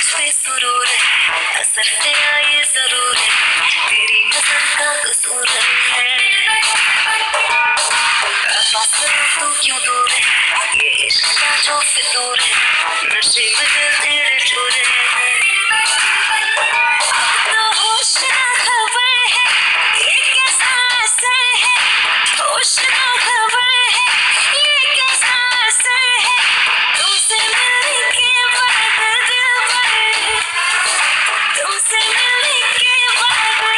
पे सुरूर है, असर तेरा ये जरूर है, तेरी नजर का कसूर है। पास तू क्यों दूर है, ये इश्क का जो फितूर है, नशे में दिल तेरे चूर है। तो होश ना खबर है, ये कैसा असर है, होश ना खबर है, ये कैसा असर है, तुमसे मिलने के बाद दिल भर, तुमसे मिलने के बाद दिल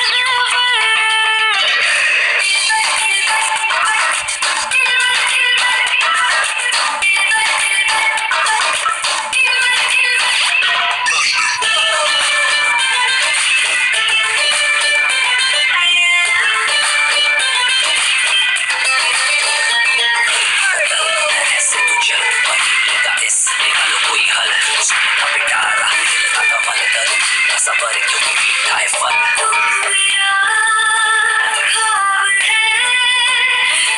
ऐसे तू चल पड़ेगा इस निकालो कोई हल उसमें का पिटारा दिल का कमल कर सबर क्योंकि मीठा है फल। तू मेरा ख्वाब है,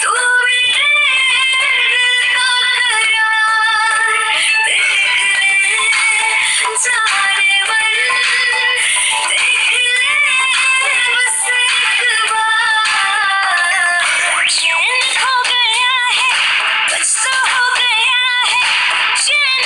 तू मेरे दिल का करार, देख ले जाने मन, देख ले बस एक बार। चैन हो गया है, बस हो गया है, चैन